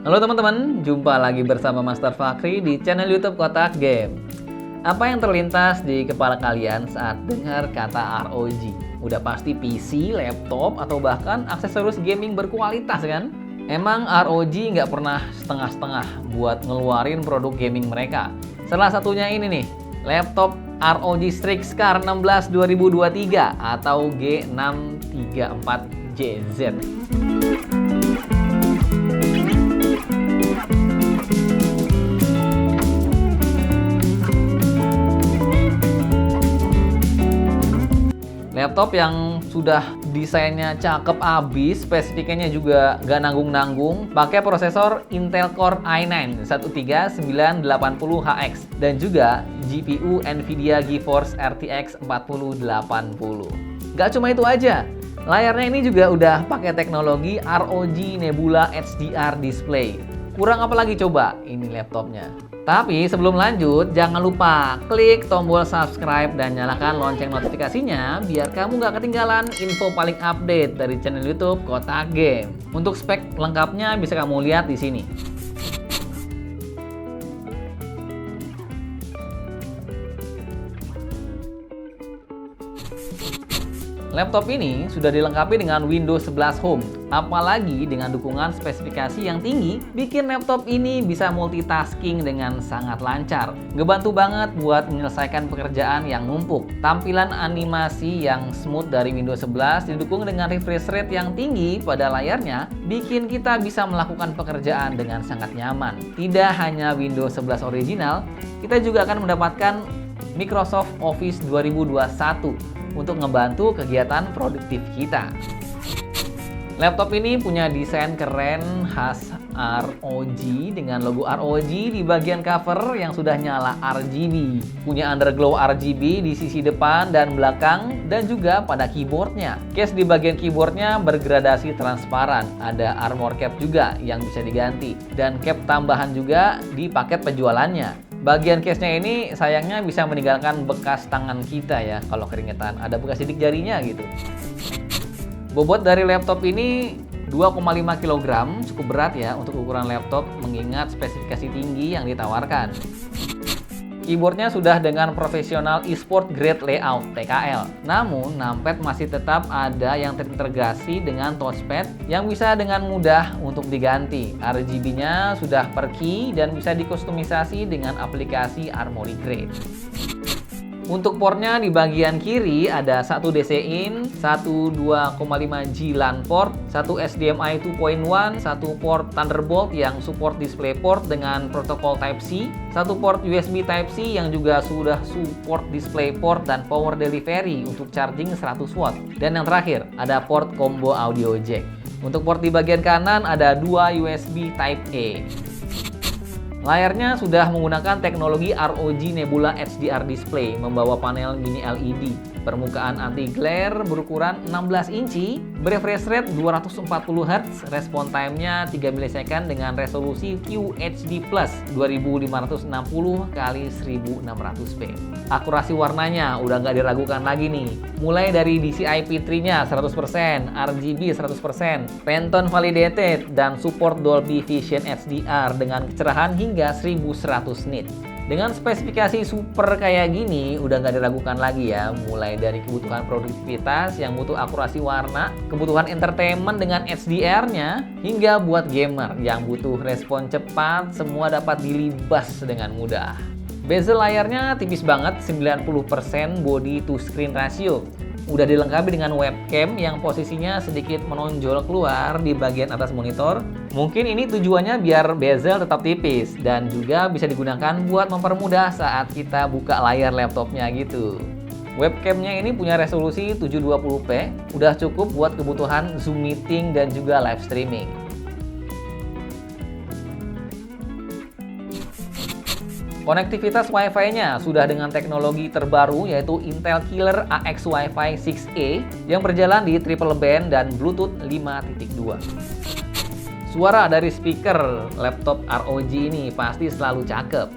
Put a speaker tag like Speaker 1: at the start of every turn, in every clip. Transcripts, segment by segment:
Speaker 1: Halo teman-teman, jumpa lagi bersama Master Fakri di channel YouTube Kotak Game. Apa yang terlintas di kepala kalian saat dengar kata ROG? Udah pasti PC, laptop, atau bahkan aksesoris gaming berkualitas kan? Emang ROG nggak pernah setengah-setengah buat ngeluarin produk gaming mereka. Salah satunya ini nih, laptop ROG Strix Car 16 2023 atau G634JZ. Laptop yang sudah desainnya cakep abis, spesifikasinya juga gak nanggung-nanggung, pakai prosesor Intel Core i9 13980HX dan juga GPU Nvidia GeForce RTX 4080. Gak cuma itu aja, layarnya ini juga udah pakai teknologi ROG Nebula HDR Display. Kurang apa lagi coba ini laptopnya? Tapi sebelum lanjut, jangan lupa klik tombol subscribe dan nyalakan lonceng notifikasinya biar kamu nggak ketinggalan info paling update dari channel YouTube Kotak Game. Untuk spek lengkapnya bisa kamu lihat di sini. Laptop ini sudah dilengkapi dengan Windows 11 Home. Apalagi dengan dukungan spesifikasi yang tinggi, bikin laptop ini bisa multitasking dengan sangat lancar. Ngebantu banget buat menyelesaikan pekerjaan yang numpuk. Tampilan animasi yang smooth dari Windows 11 didukung dengan refresh rate yang tinggi pada layarnya, bikin kita bisa melakukan pekerjaan dengan sangat nyaman. Tidak hanya Windows 11 original, kita juga akan mendapatkan Microsoft Office 2021 untuk ngebantu kegiatan produktif kita. Laptop ini punya desain keren khas ROG dengan logo ROG di bagian cover yang sudah nyala RGB. Punya underglow RGB di sisi depan dan belakang dan juga pada keyboardnya. Case di bagian keyboardnya bergradasi transparan. Ada armor cap juga yang bisa diganti. Dan cap tambahan juga di paket penjualannya. Bagian case-nya ini sayangnya bisa meninggalkan bekas tangan kita ya kalau keringetan. Ada bekas sidik jarinya gitu. Bobot dari laptop ini 2,5 kg, cukup berat ya untuk ukuran laptop mengingat spesifikasi tinggi yang ditawarkan. Keyboardnya sudah dengan profesional eSport Grade Layout (TKL). Namun, numpad masih tetap ada yang terintegrasi dengan touchpad yang bisa dengan mudah untuk diganti. RGB-nya sudah per key dan bisa dikustomisasi dengan aplikasi Armoury Grade. Untuk portnya di bagian kiri ada satu DC in, satu 2,5G LAN port, satu HDMI 2.1, satu port Thunderbolt yang support DisplayPort dengan protokol Type-C, satu port USB Type-C yang juga sudah support DisplayPort dan power delivery untuk charging 100 watt. Dan yang terakhir ada port combo audio jack. Untuk port di bagian kanan ada dua USB Type-A. Layarnya sudah menggunakan teknologi ROG Nebula HDR Display, membawa panel mini LED, permukaan anti-glare berukuran 16 inci, refresh rate 240 Hz, respon time-nya 3 millisecond dengan resolusi QHD+ 2560x1600p. Akurasi warnanya udah nggak diragukan lagi nih, mulai dari DCI P3-nya 100%, RGB 100%, Pantone validated, dan support Dolby Vision HDR dengan kecerahan hingga 1100 nits. Dengan spesifikasi super kayak gini, udah nggak diragukan lagi ya, mulai dari kebutuhan produktivitas yang butuh akurasi warna, kebutuhan entertainment dengan HDR-nya, hingga buat gamer yang butuh respon cepat, semua dapat dilibas dengan mudah. Bezel layarnya tipis banget, 90% body to screen ratio. Udah dilengkapi dengan webcam yang posisinya sedikit menonjol keluar di bagian atas monitor. Mungkin ini tujuannya biar bezel tetap tipis dan juga bisa digunakan buat mempermudah saat kita buka layar laptopnya gitu. Webcamnya ini punya resolusi 720p, udah cukup buat kebutuhan Zoom meeting dan juga live streaming. Konektivitas Wi-Fi-nya sudah dengan teknologi terbaru yaitu Intel Killer AX Wi-Fi 6E yang berjalan di triple band dan Bluetooth 5.2. Suara dari speaker laptop ROG ini pasti selalu cakep.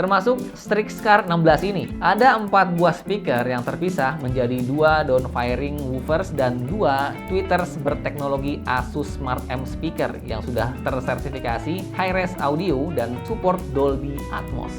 Speaker 1: termasuk Strix Car 16 ini. Ada 4 buah speaker yang terpisah menjadi 2 down-firing woofers dan 2 tweeters berteknologi Asus Smart M speaker yang sudah tersertifikasi high-res audio dan support Dolby Atmos.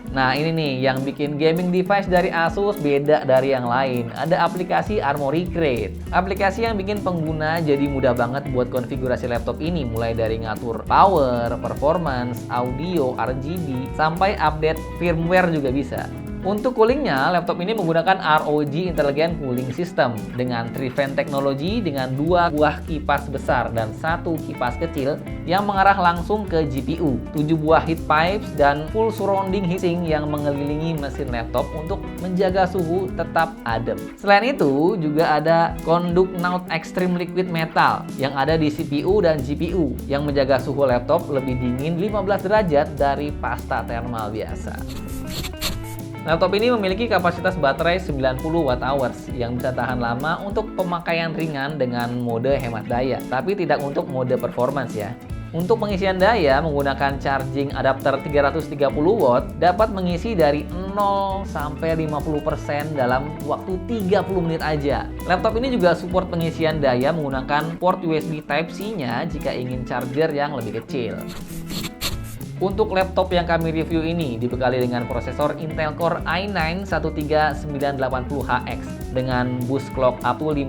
Speaker 1: Nah, ini nih yang bikin gaming device dari Asus beda dari yang lain. Ada aplikasi Armoury Crate. Aplikasi yang bikin pengguna jadi mudah banget buat konfigurasi laptop ini, mulai dari ngatur power, performance, audio, RGB, sampai update firmware juga bisa. Untuk coolingnya, laptop ini menggunakan ROG Intelligent Cooling System dengan 3-fan teknologi dengan 2 buah kipas besar dan 1 kipas kecil yang mengarah langsung ke GPU, 7 buah heat pipes, dan full surrounding heatsink yang mengelilingi mesin laptop untuk menjaga suhu tetap adem. Selain itu, juga ada Conduct Note Extreme Liquid Metal yang ada di CPU dan GPU yang menjaga suhu laptop lebih dingin 15 derajat dari pasta thermal biasa. Laptop ini memiliki kapasitas baterai 90 Wh yang bisa tahan lama untuk pemakaian ringan dengan mode hemat daya, tapi tidak untuk mode performance ya. Untuk pengisian daya menggunakan charging adapter 330 watt dapat mengisi dari 0 sampai 50% dalam waktu 30 menit aja. Laptop ini juga support pengisian daya menggunakan port USB Type-C-nya jika ingin charger yang lebih kecil. Untuk laptop yang kami review ini dibekali dengan prosesor Intel Core i9-13980HX dengan boost clock up to 5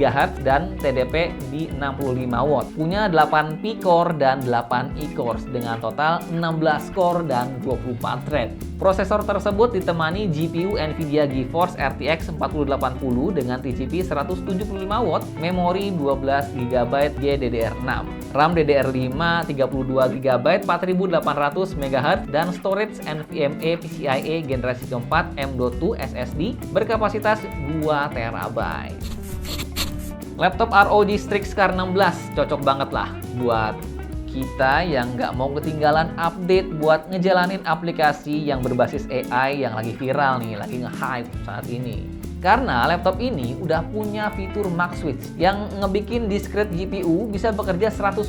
Speaker 1: GHz dan TDP di 65 watt. Punya 8 P-core dan 8 E-cores dengan total 16 core dan 24 thread. Prosesor tersebut ditemani GPU Nvidia GeForce RTX 4080 dengan TCP 175 watt, memori 12 GB GDDR6, RAM DDR5 32 GB 4800 MHz, dan storage NVMe PCIe generasi keempat M.2 SSD berkapasitas 2 TB. Laptop ROG Strix Car 16 cocok banget lah buat kita yang nggak mau ketinggalan update buat ngejalanin aplikasi yang berbasis AI yang lagi viral nih, lagi nge-hype saat ini. Karena laptop ini udah punya fitur Max Switch yang ngebikin discrete GPU bisa bekerja 100%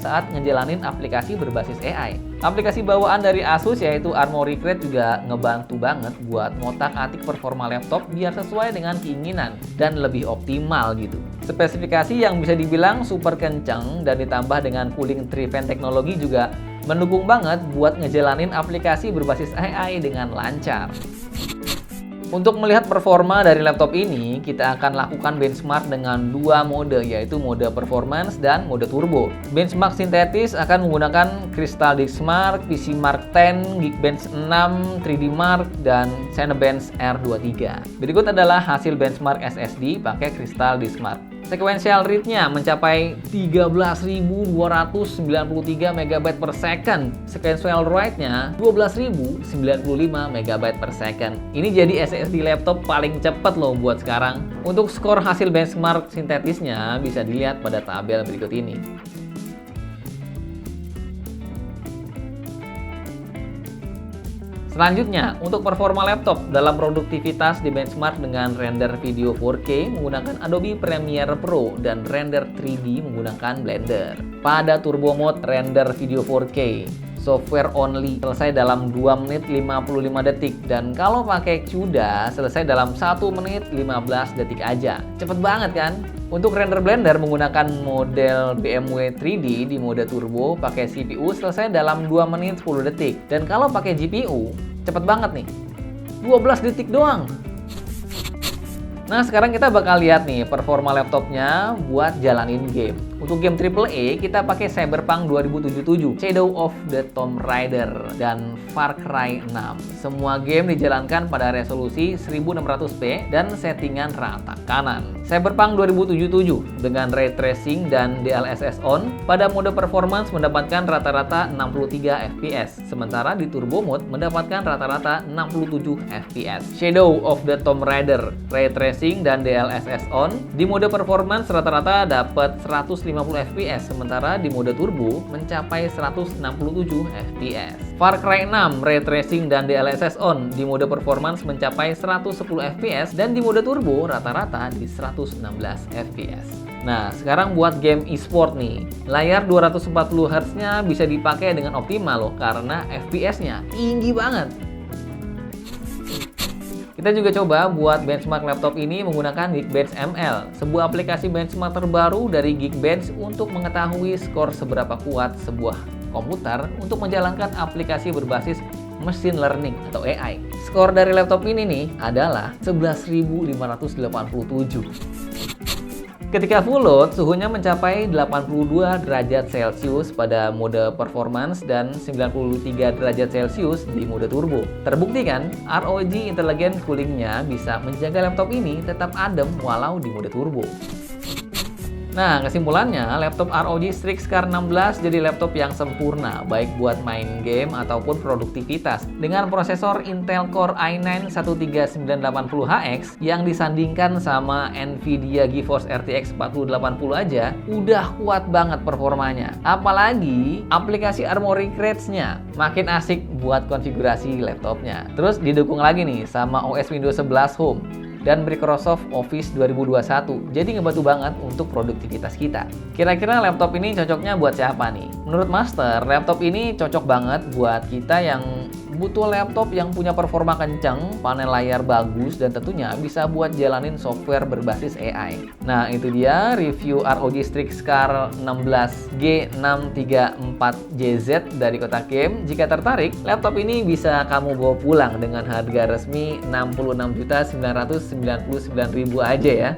Speaker 1: saat ngejalanin aplikasi berbasis AI. Aplikasi bawaan dari Asus yaitu Armoury Crate juga ngebantu banget buat ngotak-atik performa laptop biar sesuai dengan keinginan dan lebih optimal gitu. Spesifikasi yang bisa dibilang super kenceng dan ditambah dengan cooling 3-fan teknologi juga mendukung banget buat ngejalanin aplikasi berbasis AI dengan lancar. Untuk melihat performa dari laptop ini, kita akan lakukan benchmark dengan 2 mode, yaitu mode performance dan mode turbo. Benchmark sintetis akan menggunakan Crystal Disk Mark, PC Mark 10, Geekbench 6, 3D Mark, dan Cinebench R23. Berikut adalah hasil benchmark SSD pakai Crystal Disk Mark. Sequential read-nya mencapai 13.293 MB per second. Sequential write-nya 12.095 MB per second. Ini jadi SSD laptop paling cepat loh buat sekarang. Untuk skor hasil benchmark sintetisnya bisa dilihat pada tabel berikut ini. Selanjutnya, untuk performa laptop dalam produktivitas di benchmark dengan render video 4K menggunakan Adobe Premiere Pro dan render 3D menggunakan Blender. Pada turbo mode render video 4K, software only selesai dalam 2 menit 55 detik, dan kalau pakai CUDA selesai dalam 1 menit 15 detik aja. Cepet banget kan? Untuk render Blender menggunakan model BMW 3D di mode turbo pakai CPU selesai dalam 2 menit 10 detik. Dan kalau pakai GPU, cepet banget nih, 12 detik doang. Nah, sekarang kita bakal lihat nih performa laptopnya buat jalanin game. Untuk game AAA, kita pakai Cyberpunk 2077, Shadow of the Tomb Raider, dan Far Cry 6. Semua game dijalankan pada resolusi 1600p dan settingan rata kanan. Cyberpunk 2077 dengan Ray Tracing dan DLSS on pada mode performance mendapatkan rata-rata 63 fps, sementara di turbo mode mendapatkan rata-rata 67 fps. Shadow of the Tomb Raider, Ray Tracing dan DLSS on di mode performance rata-rata dapat 150 fps, sementara di mode turbo mencapai 167 fps. Far Cry 6, Ray Tracing dan DLSS on di mode performance mencapai 110 fps dan di mode turbo rata-rata di 116 fps. Nah, sekarang buat game e-sport nih. Layar 240 Hz-nya bisa dipakai dengan optimal loh, karena FPS-nya tinggi banget. Kita juga coba buat benchmark laptop ini menggunakan Geekbench ML, sebuah aplikasi benchmark terbaru dari Geekbench untuk mengetahui skor seberapa kuat sebuah komputer untuk menjalankan aplikasi berbasis machine learning atau AI. Skor dari laptop ini nih adalah 11.587. Ketika full load, suhunya mencapai 82 derajat Celcius pada mode performance dan 93 derajat Celcius di mode turbo. Terbukti kan, ROG Intelligent Cooling-nya bisa menjaga laptop ini tetap adem walau di mode turbo. Nah, kesimpulannya, laptop ROG Strix Car 16 jadi laptop yang sempurna, baik buat main game ataupun produktivitas. Dengan prosesor Intel Core i9-13980HX yang disandingkan sama Nvidia GeForce RTX 4080 aja, udah kuat banget performanya. Apalagi aplikasi Armoury Crate-nya makin asik buat konfigurasi laptopnya. Terus didukung lagi nih sama OS Windows 11 Home dan Microsoft Office 2021. Jadi ngebantu banget untuk produktivitas kita. Kira-kira laptop ini cocoknya buat siapa nih? Menurut Master, laptop ini cocok banget buat kita yang butuh laptop yang punya performa kencang, panel layar bagus, dan tentunya bisa buat jalanin software berbasis AI. Nah, itu dia review ROG Strix Car 16 G634JZ dari Kotak Game. Jika tertarik, laptop ini bisa kamu bawa pulang dengan harga resmi 66.999.000 aja ya.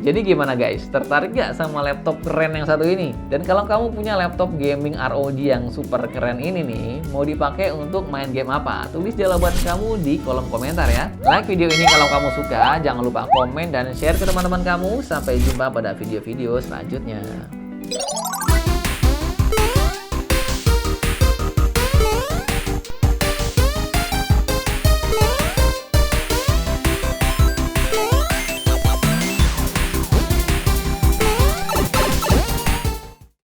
Speaker 1: Jadi gimana guys, tertarik gak sama laptop keren yang satu ini? Dan kalau kamu punya laptop gaming ROG yang super keren ini nih, mau dipakai untuk main game apa? Tulis jawaban kamu di kolom komentar ya. Like video ini kalau kamu suka, jangan lupa komen dan share ke teman-teman kamu. Sampai jumpa pada video-video selanjutnya.